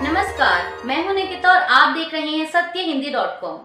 नमस्कार, मैं हूं निकिता और आप देख रहे हैं सत्यहिंदी.com।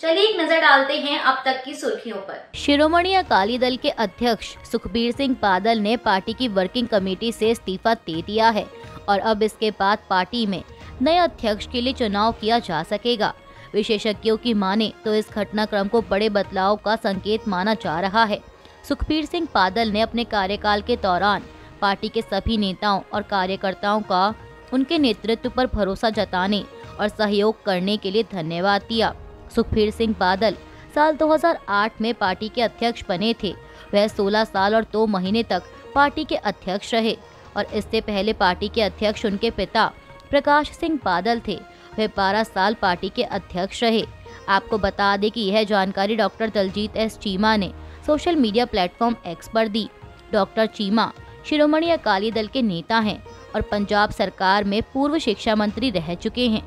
चलिए एक नजर डालते हैं अब तक की सुर्खियों पर। शिरोमणि अकाली दल के अध्यक्ष सुखबीर सिंह बादल ने पार्टी की वर्किंग कमेटी से इस्तीफा दे दिया है और अब इसके बाद पार्टी में नए अध्यक्ष के लिए चुनाव किया जा सकेगा। विशेषज्ञों की माने तो इस घटनाक्रम को बड़े बदलाव का संकेत माना जा रहा है। सुखबीर सिंह बादल ने अपने कार्यकाल के दौरान पार्टी के सभी नेताओं और कार्यकर्ताओं का उनके नेतृत्व पर भरोसा जताने और सहयोग करने के लिए धन्यवाद दिया। सुखबीर सिंह बादल साल 2008 में पार्टी के अध्यक्ष बने थे। वह 16 साल और 2 महीने तक पार्टी के अध्यक्ष रहे और इससे पहले पार्टी के अध्यक्ष उनके पिता प्रकाश सिंह बादल थे। वह 12 साल पार्टी के अध्यक्ष रहे। आपको बता दें कि यह जानकारी डॉक्टर दलजीत एस चीमा ने सोशल मीडिया प्लेटफॉर्म एक्स पर दी। डॉक्टर चीमा शिरोमणि अकाली दल के नेता हैं और पंजाब सरकार में पूर्व शिक्षा मंत्री रह चुके हैं।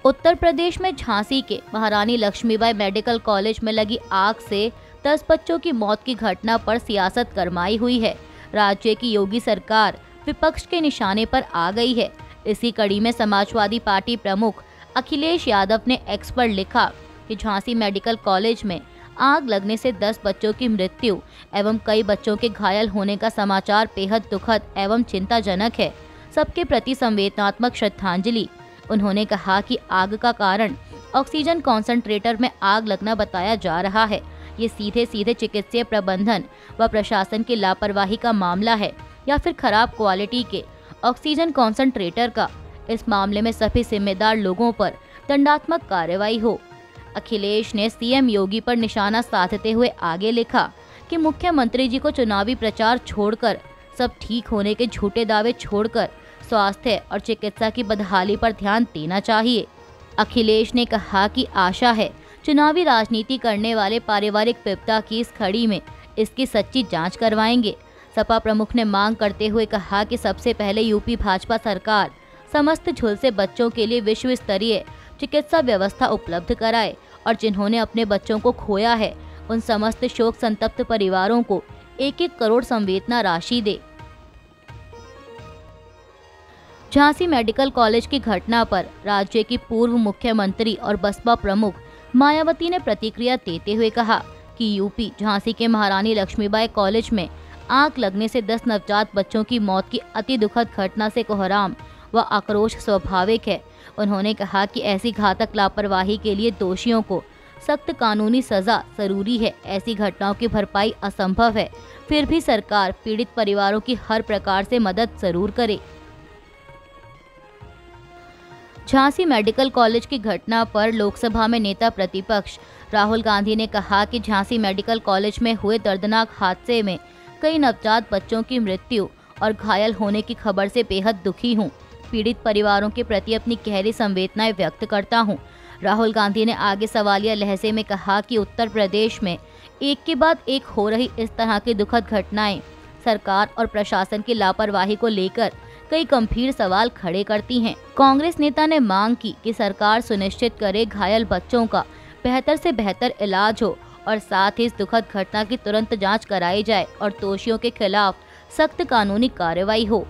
उत्तर प्रदेश में झांसी के महारानी लक्ष्मीबाई मेडिकल कॉलेज में लगी आग से 10 बच्चों की मौत की घटना पर सियासत गरमाई हुई है। राज्य की योगी सरकार विपक्ष के निशाने पर आ गई है। इसी कड़ी में समाजवादी पार्टी प्रमुख अखिलेश यादव ने एक्स पर लिखा कि झांसी मेडिकल कॉलेज में आग लगने से 10 बच्चों की मृत्यु एवं कई बच्चों के घायल होने का समाचार बेहद दुखद एवं चिंताजनक है। सबके प्रति संवेदनात्मक श्रद्धांजलि। उन्होंने कहा कि आग का कारण ऑक्सीजन कॉन्सेंट्रेटर में आग लगना बताया जा रहा है। ये सीधे सीधे चिकित्सीय प्रबंधन व प्रशासन की लापरवाही का मामला है या फिर खराब क्वालिटी के ऑक्सीजन कॉन्सेंट्रेटर का। इस मामले में सभी जिम्मेदार लोगों पर दंडात्मक कार्रवाई हो। अखिलेश ने सीएम योगी पर निशाना साधते हुए आगे लिखा कि मुख्यमंत्री जी को चुनावी प्रचार छोड़कर, सब ठीक होने के झूठे दावे छोड़कर स्वास्थ्य और चिकित्सा की बदहाली पर ध्यान देना चाहिए। अखिलेश ने कहा कि आशा है चुनावी राजनीति करने वाले पारिवारिक विपदा की इस घड़ी में इसकी सच्ची जांच करवाएंगे। सपा प्रमुख ने मांग करते हुए कहा कि सबसे पहले यूपी भाजपा सरकार समस्त झुलसे बच्चों के लिए विश्व स्तरीय चिकित्सा व्यवस्था उपलब्ध कराए और जिन्होंने अपने बच्चों को खोया है उन समस्त शोक संतप्त परिवारों को 1-1 करोड़ संवेदना राशि दे। झांसी मेडिकल कॉलेज की घटना पर राज्य की पूर्व मुख्यमंत्री और बसपा प्रमुख मायावती ने प्रतिक्रिया देते हुए कहा कि यूपी झांसी के महारानी लक्ष्मीबाई कॉलेज में आग लगने से 10 नवजात बच्चों की मौत की अति दुखद घटना से कोहराम व आक्रोश स्वाभाविक है। उन्होंने कहा कि ऐसी घातक लापरवाही के लिए दोषियों को सख्त कानूनी सजा जरूरी है। ऐसी घटनाओं की भरपाई असंभव है, फिर भी सरकार पीड़ित परिवारों की हर प्रकार से मदद जरूर करे। झांसी मेडिकल कॉलेज की घटना पर लोकसभा में नेता प्रतिपक्ष राहुल गांधी ने कहा कि झांसी मेडिकल कॉलेज में हुए दर्दनाक हादसे में कई नवजात बच्चों की मृत्यु और घायल होने की खबर से बेहद दुखी हूं। पीड़ित परिवारों के प्रति अपनी गहरी संवेदनाएं व्यक्त करता हूं। राहुल गांधी ने आगे सवालिया लहजे में कहा कि उत्तर प्रदेश में एक के बाद एक हो रही इस तरह की दुखद घटनाएं सरकार और प्रशासन की लापरवाही को लेकर कई गंभीर सवाल खड़े करती हैं। कांग्रेस नेता ने मांग की कि सरकार सुनिश्चित करे घायल बच्चों का बेहतर से बेहतर इलाज हो और साथ ही इस दुखद घटना की तुरंत जांच कराई जाए और दोषियों के खिलाफ सख्त कानूनी कार्रवाई हो।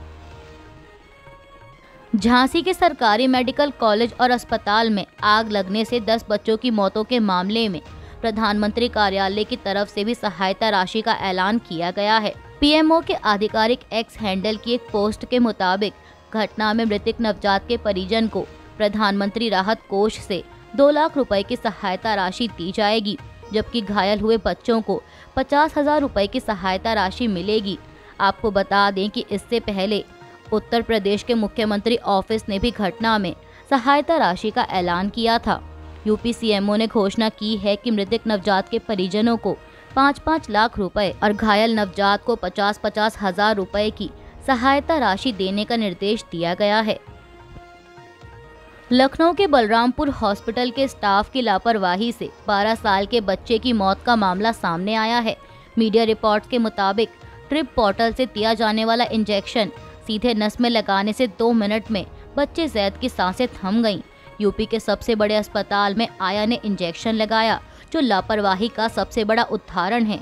झांसी के सरकारी मेडिकल कॉलेज और अस्पताल में आग लगने से 10 बच्चों की मौतों के मामले में प्रधानमंत्री कार्यालय की तरफ से भी सहायता राशि का ऐलान किया गया है। पीएमओ के आधिकारिक एक्स हैंडल की एक पोस्ट के मुताबिक घटना में मृतक नवजात के परिजन को प्रधानमंत्री राहत कोष से 2 लाख रुपए की सहायता राशि दी जाएगी, जबकि घायल हुए बच्चों को 50,000 रुपए की सहायता राशि मिलेगी। आपको बता दें कि इससे पहले उत्तर प्रदेश के मुख्यमंत्री ऑफिस ने भी घटना में सहायता राशि का ऐलान किया था। यूपी सीएमओ ने घोषणा की है कि मृतक नवजात के परिजनों को 5-5 लाख रुपए और घायल नवजात को 50-50 हजार रुपए की सहायता राशि देने का निर्देश दिया गया है। लखनऊ के बलरामपुर हॉस्पिटल के स्टाफ की लापरवाही से 12 साल के बच्चे की मौत का मामला सामने आया है। मीडिया रिपोर्ट्स के मुताबिक ट्रिप पोर्टल से दिया जाने वाला इंजेक्शन सीधे नस में लगाने से 2 मिनट में बच्चे जैद की सांसें थम गईं। यूपी के सबसे बड़े अस्पताल में आया ने इंजेक्शन लगाया, जो लापरवाही का सबसे बड़ा उदाहरण है।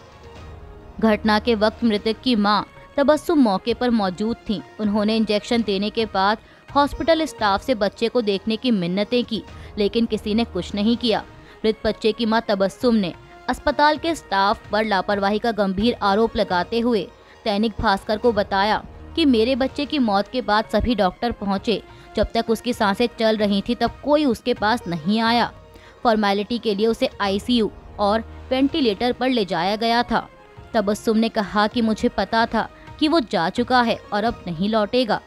घटना के वक्त मृतक की मां तबस्सुम मौके पर मौजूद थीं। उन्होंने इंजेक्शन देने के बाद हॉस्पिटल स्टाफ से बच्चे को देखने की मिन्नतें की, लेकिन किसी ने कुछ नहीं किया। मृत बच्चे की मां तबस्सुम ने अस्पताल के स्टाफ पर लापरवाही का गंभीर आरोप लगाते हुए दैनिक भास्कर को बताया कि मेरे बच्चे की मौत के बाद सभी डॉक्टर पहुंचे, जब तक उसकी सांसें चल रही थी तब कोई उसके पास नहीं आया। फॉर्मेलिटी के लिए उसे आईसीयू और वेंटिलेटर पर ले जाया गया था। तबस्सुम ने कहा कि मुझे पता था कि वो जा चुका है और अब नहीं लौटेगा।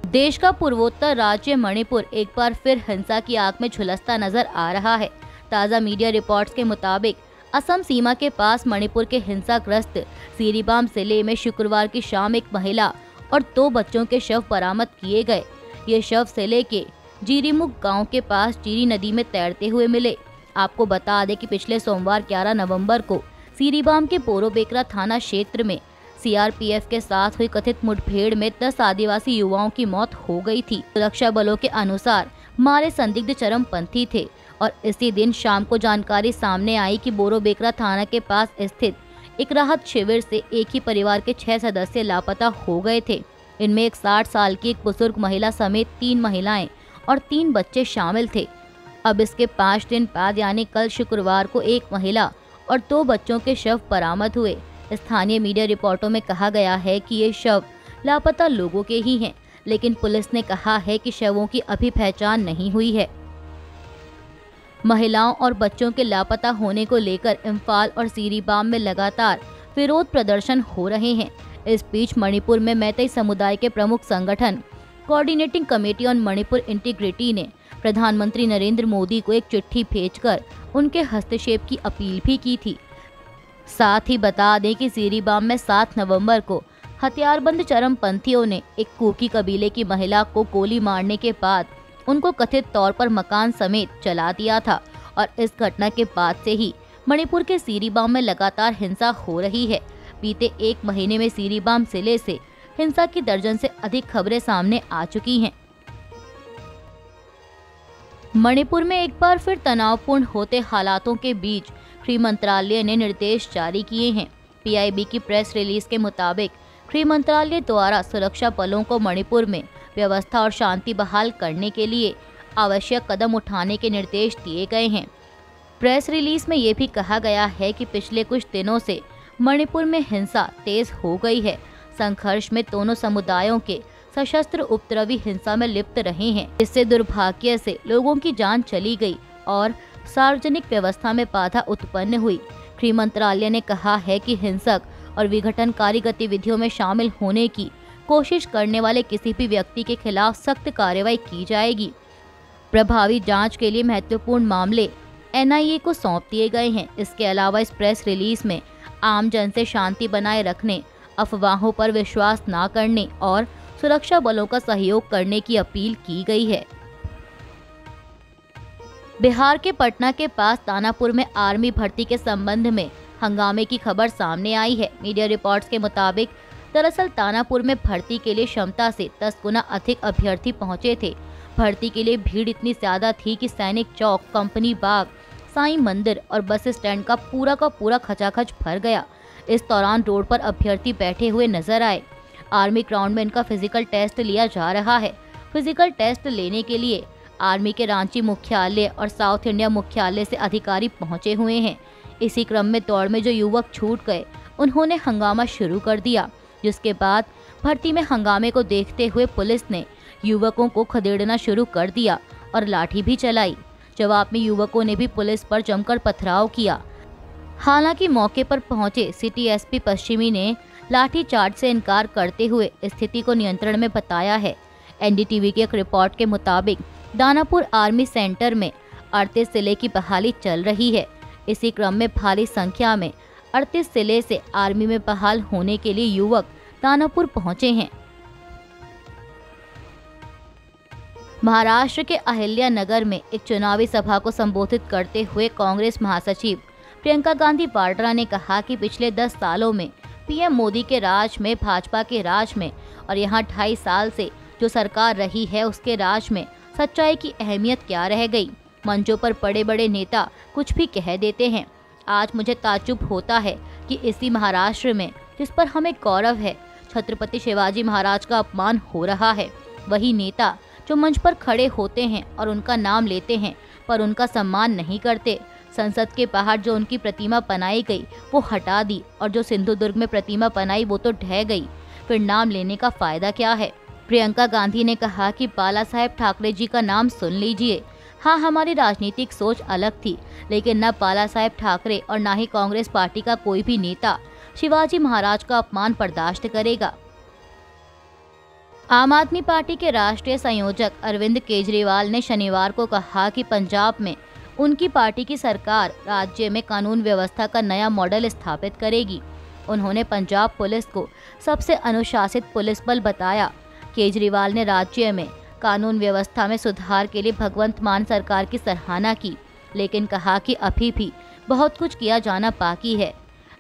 देश का पूर्वोत्तर राज्य मणिपुर एक बार फिर हिंसा की आग में झुलसता नजर आ रहा है। ताज़ा मीडिया रिपोर्ट्स के मुताबिक असम सीमा के पास मणिपुर के हिंसाग्रस्त सीरीबाम जिले में शुक्रवार की शाम एक महिला और 2 बच्चों के शव बरामद किए गए। ये शव जिले के जीरीमुख गांव के पास जीरी नदी में तैरते हुए मिले। आपको बता दें कि पिछले सोमवार 11 नवंबर को सीरीबाम के पोरोबेकरा थाना क्षेत्र में सीआरपीएफ के साथ हुई कथित मुठभेड़ में 10 आदिवासी युवाओं की मौत हो गई थी। सुरक्षा बलों के अनुसार मारे संदिग्ध चरमपंथी थे और इसी दिन शाम को जानकारी सामने आई कि बोरोबेकरा थाना के पास स्थित एक राहत शिविर से एक ही परिवार के 6 सदस्य लापता हो गए थे। इनमें एक 60 साल की एक बुजुर्ग महिला समेत 3 महिलाएं और 3 बच्चे शामिल थे। अब इसके 5 दिन बाद यानी कल शुक्रवार को एक महिला और 2 बच्चों के शव बरामद हुए। स्थानीय मीडिया रिपोर्टों में कहा गया है कि ये शव लापता लोगों के ही हैं, लेकिन पुलिस ने कहा है कि शवों की अभी पहचान नहीं हुई है। महिलाओं और बच्चों के लापता होने को लेकर इम्फाल और सीरीबाम में लगातार विरोध प्रदर्शन हो रहे हैं। इस बीच मणिपुर में मैतेई समुदाय के प्रमुख संगठन coordinating committee on Manipur integrity ने प्रधानमंत्री नरेंद्र मोदी को एक चिट्ठी भेजकर उनके हस्तक्षेप की अपील भी की थी। साथ ही बता दें कि सीरीबाम में 7 नवंबर को हथियारबंद चरमपंथियों ने एक कुकी कबीले की महिला को गोली मारने के बाद उनको कथित तौर पर मकान समेत जला दिया था और इस घटना के बाद से ही मणिपुर के सीरीबाम में लगातार हिंसा हो रही है। बीते 1 महीने में सीरीबाम जिले से हिंसा की दर्जन से अधिक खबरें सामने आ चुकी हैं। मणिपुर में एक बार फिर तनावपूर्ण होते हालातों के बीच गृह मंत्रालय ने निर्देश जारी किए हैं। पीआईबी की प्रेस रिलीज के मुताबिक गृह मंत्रालय द्वारा सुरक्षा बलों को मणिपुर में व्यवस्था और शांति बहाल करने के लिए आवश्यक कदम उठाने के निर्देश दिए गए हैं। प्रेस रिलीज में ये भी कहा गया है कि पिछले कुछ दिनों से मणिपुर में हिंसा तेज हो गई है। संघर्ष में दोनों समुदायों के सशस्त्र उपद्रवी हिंसा में लिप्त रहे हैं। इससे दुर्भाग्य से लोगों की जान चली गई और सार्वजनिक व्यवस्था में बाधा उत्पन्न हुई। गृह मंत्रालय ने कहा है कि हिंसक और विघटनकारी गतिविधियों में शामिल होने की कोशिश करने वाले किसी भी व्यक्ति के खिलाफ सख्त कार्रवाई की जाएगी। प्रभावी जांच के लिए महत्वपूर्ण मामले एनआईए को सौंप दिए गए हैं। इसके अलावा इस प्रेस रिलीज में आम जन से शांति बनाए रखने, अफवाहों पर विश्वास न करने और सुरक्षा बलों का सहयोग करने की अपील की गई है। बिहार के पटना के पास दानापुर में आर्मी भर्ती के संबंध में हंगामे की खबर सामने आई है। मीडिया रिपोर्ट्स के मुताबिक दरअसल दानापुर में भर्ती के लिए क्षमता से 10 गुना अधिक अभ्यर्थी पहुंचे थे। भर्ती के लिए भीड़ इतनी ज्यादा थी कि सैनिक चौक, कंपनी बाग, साईं मंदिर और बस स्टैंड का पूरा खचाखच भर गया। इस दौरान रोड पर अभ्यर्थी बैठे हुए नजर आए। आर्मी ग्राउंड में इनका फिजिकल टेस्ट लिया जा रहा है। फिजिकल टेस्ट लेने के लिए आर्मी के रांची मुख्यालय और साउथ इंडिया मुख्यालय से अधिकारी पहुंचे हुए हैं। इसी क्रम में दौड़ में जो युवक छूट गए उन्होंने हंगामा शुरू कर दिया, जिसके बाद भर्ती में हंगामे को देखते हुए पुलिस ने युवकों को खदेड़ना शुरू कर दिया और लाठी भी चलाई। जवाब में युवकों ने भी पुलिस पर जमकर पथराव किया। हालांकि मौके पर पहुंचे सिटी एसपी पश्चिमी ने लाठीचार्ज से इनकार करते हुए स्थिति को नियंत्रण में बताया है। एनडीटीवी की एक रिपोर्ट के मुताबिक दानापुर आर्मी सेंटर में 38 जिले की बहाली चल रही है। इसी क्रम में भारी संख्या में 38 जिले से आर्मी में बहाल होने के लिए युवक दानापुर पहुंचे हैं। महाराष्ट्र के अहिल्यानगर में एक चुनावी सभा को संबोधित करते हुए कांग्रेस महासचिव प्रियंका गांधी वाड्रा ने कहा कि पिछले 10 सालों में पीएम मोदी के राज में, भाजपा के राज में और यहाँ 2.5 साल से जो सरकार रही है उसके राज में सच्चाई की अहमियत क्या रह गई। मंचों पर बड़े बड़े नेता कुछ भी कह देते हैं। आज मुझे ताज्जुब होता है कि इसी महाराष्ट्र में, जिस पर हमें गौरव है, छत्रपति शिवाजी महाराज का अपमान हो रहा है। वही नेता जो मंच पर खड़े होते हैं और उनका नाम लेते हैं पर उनका सम्मान नहीं करते। संसद के बाहर जो उनकी प्रतिमा बनाई गई वो हटा दी और जो सिंधुदुर्ग में प्रतिमा बनाई वो तो ढह गई। फिर नाम लेने का फायदा क्या है? प्रियंका गांधी ने कहा कि बाला साहेब ठाकरे जी का नाम सुन लीजिए। हाँ, हमारी राजनीतिक सोच अलग थी, लेकिन न बाला साहेब ठाकरे और न ही कांग्रेस पार्टी का कोई भी नेता शिवाजी महाराज का अपमान बर्दाश्त करेगा। आम आदमी पार्टी के राष्ट्रीय संयोजक अरविंद केजरीवाल ने शनिवार को कहा कि पंजाब में उनकी पार्टी की सरकार राज्य में कानून व्यवस्था का नया मॉडल स्थापित करेगी। उन्होंने पंजाब पुलिस को सबसे अनुशासित पुलिस बल बताया। केजरीवाल ने राज्य में कानून व्यवस्था में सुधार के लिए भगवंत मान सरकार की सराहना की, लेकिन कहा कि अभी भी बहुत कुछ किया जाना बाकी है।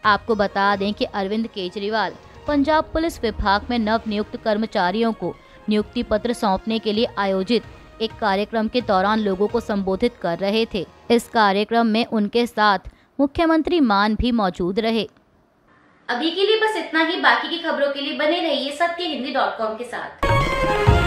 आपको बता दें कि अरविंद केजरीवाल पंजाब पुलिस विभाग में नव नियुक्त कर्मचारियों को नियुक्ति पत्र सौंपने के लिए आयोजित एक कार्यक्रम के दौरान लोगों को संबोधित कर रहे थे। इस कार्यक्रम में उनके साथ मुख्यमंत्री मान भी मौजूद रहे। अभी के लिए बस इतना ही। बाकी की खबरों के लिए बने रहिए सत्यहिंदी.com के साथ।